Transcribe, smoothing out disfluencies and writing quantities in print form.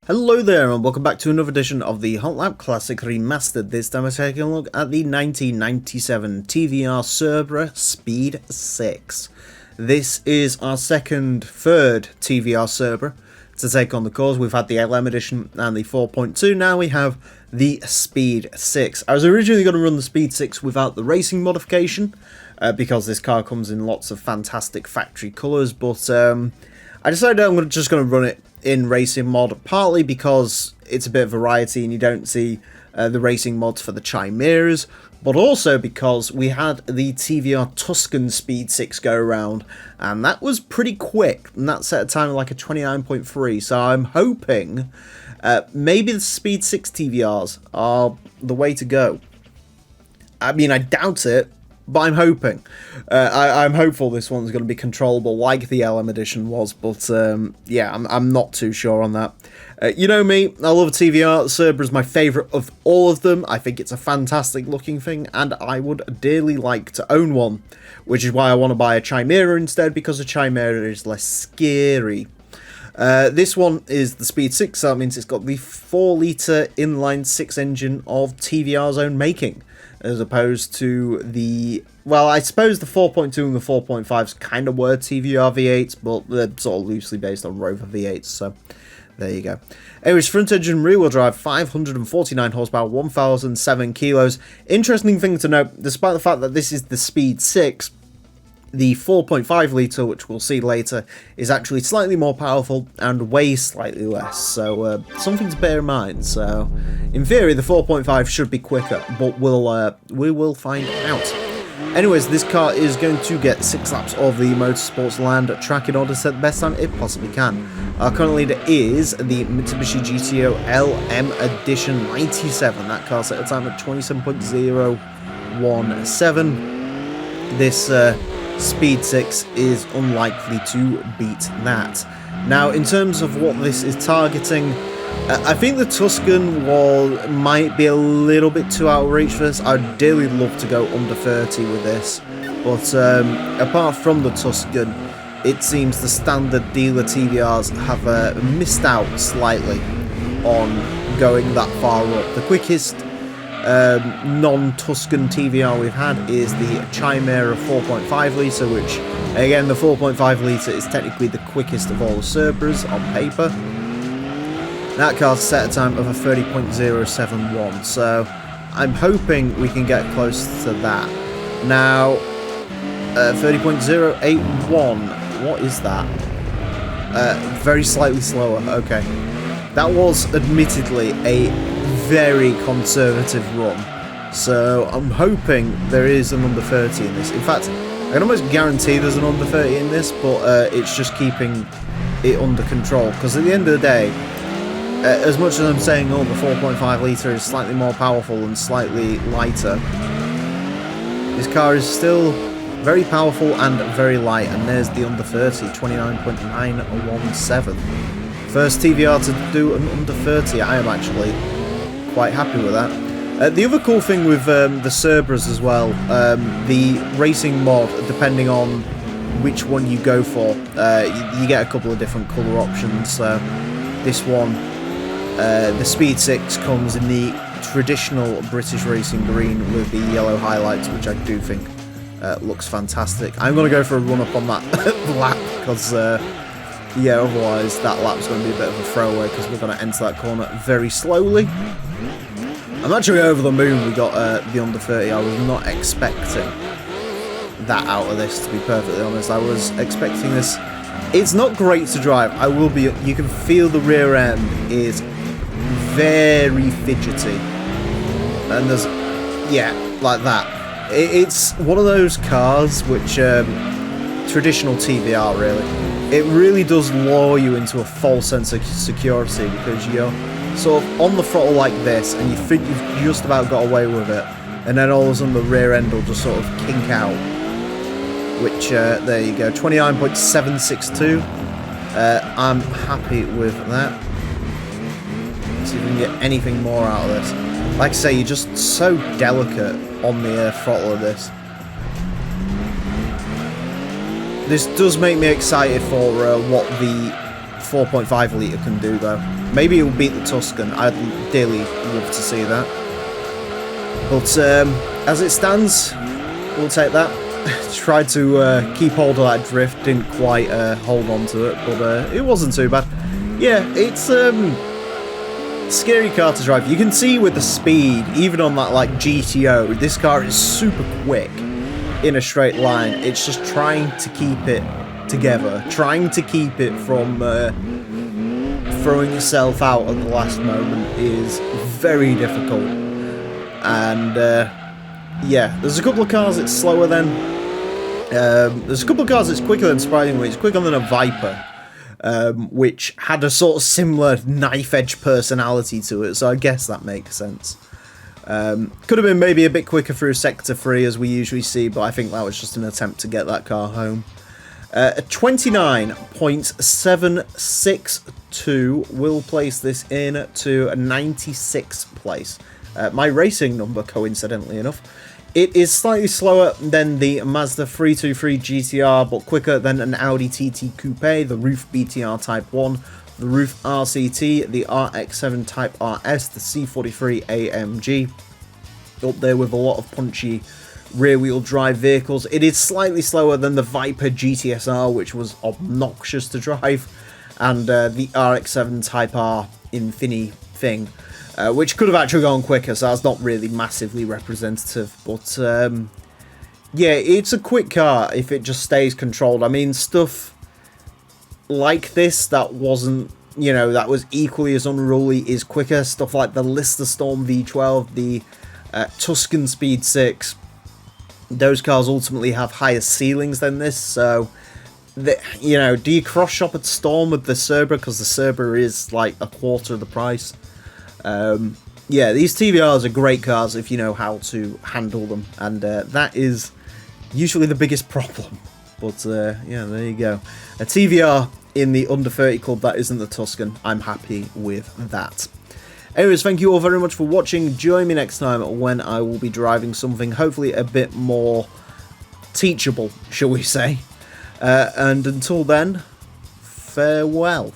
Hello there and welcome back to another edition of the Hot Lap Classic Remastered. This time we're taking a look at the 1997 TVR Cerbera Speed 6. This is our third TVR Cerbera to take on the course. We've had the LM edition and the 4.2, now we have the Speed 6. I was originally going to run the Speed 6 without the racing modification, because this car comes in lots of fantastic factory colours, but I decided I'm just going to run it in racing mod, partly because it's a bit of variety and you don't see the racing mods for the Chimeras, but also because we had the TVR Tuscan Speed 6 go around, and that was pretty quick, and that set a time of like a 29.3, so I'm hoping maybe the Speed 6 TVRs are the way to go. I mean, I doubt it, but I'm hoping. I'm hopeful this one's going to be controllable like the LM edition was, but yeah, I'm not too sure on that. You know me, I love TVR. Cerbera is my favourite of all of them. I think it's a fantastic looking thing, and I would dearly like to own one, which is why I want to buy a Chimera instead, because a Chimera is less scary. This one is the Speed 6, so that means it's got the 4-litre inline-6 engine of TVR's own making, as opposed to the, well, I suppose the 4.2 and the 4.5s kind of were TVR V8s, but they're sort of loosely based on Rover V8s, so there you go. Anyways, front engine rear-wheel drive, 549 horsepower, 1,007 kilos. Interesting thing to note, despite the fact that this is the Speed 6, the 4.5 litre, which we'll see later, is actually slightly more powerful and weighs slightly less, so something to bear in mind. So, in theory, the 4.5 should be quicker, but we will find out. Anyways, this car is going to get 6 laps of the Motorsports Land track in order to set the best time it possibly can. Our current leader is the Mitsubishi GTO LM Edition 97. That car set a time at 27.017. This Speed 6 is unlikely to beat that. Now, in terms of what this is targeting, I think the Tuscan might be a little bit too out of reach for this. I'd dearly love to go under 30 with this, but apart from the Tuscan, it seems the standard dealer TVRs have missed out slightly on going that far up. The quickest non-Tuscan TVR we've had is the Chimera 4.5 litre, which, again, the 4.5 litre is technically the quickest of all the Cerberas on paper. That car set a time of a 30.071, so I'm hoping we can get close to that. Now, 30.081, what is that? Very slightly slower, okay. That was admittedly a very conservative run, so I'm hoping there is an under 30 in this. In fact, I can almost guarantee there's an under 30 in this, but it's just keeping it under control, because at the end of the day, as much as I'm saying, oh, the 4.5 litre is slightly more powerful and slightly lighter, this car is still very powerful and very light, and there's the under 30, 29.917. First TVR to do an under 30, I am actually quite happy with that. The other cool thing with the Cerberas as well, the racing mod, depending on which one you go for, you get a couple of different colour options. This one, the Speed 6, comes in the traditional British racing green with the yellow highlights, which I do think looks fantastic. I'm going to go for a run up on that lap, because yeah, otherwise that lap's going to be a bit of a throwaway, because we're going to enter that corner very slowly. I'm actually over the moon we got the under 30. I was not expecting that out of this, to be perfectly honest. I was expecting this. It's not great to drive, I will be. You can feel the rear end is very fidgety, and there's, yeah, like that. It's one of those cars which traditional TVR, really, it really does lure you into a false sense of security, because you're sort of on the throttle like this and you think you've just about got away with it, and then all of a sudden the rear end will just sort of kink out, which there you go, 29.762. I'm happy with that. Let's see if we can get anything more out of this. Like I say, you're just so delicate on the throttle of this. This does make me excited for what the 4.5 litre can do, though. Maybe it will beat the Tuscan. I'd dearly love to see that. But as it stands, we'll take that. Tried to keep hold of that drift, didn't quite hold on to it, but it wasn't too bad. Yeah, it's scary car to drive. You can see with the speed, even on that like GTO, this car is super quick in a straight line. It's just trying to keep it together, trying to keep it from throwing itself out at the last moment is very difficult. And yeah, there's a couple of cars that's slower than. There's a couple of cars that's quicker than, surprisingly. It's quicker than a Viper, which had a sort of similar knife-edge personality to it, so I guess that makes sense. Could have been maybe a bit quicker through Sector 3, as we usually see, but I think that was just an attempt to get that car home. 29.762 will place this in to 96th place. My racing number, coincidentally enough. It is slightly slower than the Mazda 323 GTR, but quicker than an Audi TT Coupe, the Roof BTR Type 1, the Roof RCT, the RX-7 Type RS, the C43 AMG. Up there with a lot of punchy rear-wheel drive vehicles. It is slightly slower than the Viper GTSR, which was obnoxious to drive, and the RX-7 Type R Infini thing. Which could have actually gone quicker, so that's not really massively representative. But, yeah, it's a quick car if it just stays controlled. I mean, stuff like this that wasn't, you know, that was equally as unruly is quicker. Stuff like the Lister Storm V12, the Tuscan Speed 6. Those cars ultimately have higher ceilings than this, so... you know, do you cross-shop at Storm with the Cerbera? Because the Cerbera is, like, a quarter of the price. Yeah, these TVRs are great cars if you know how to handle them, and that is usually the biggest problem. But yeah, there you go. A TVR in the under 30 club that isn't the Tuscan. I'm happy with that. Anyways, thank you all very much for watching. Join me next time when I will be driving something hopefully a bit more teachable, shall we say. And until then, farewell.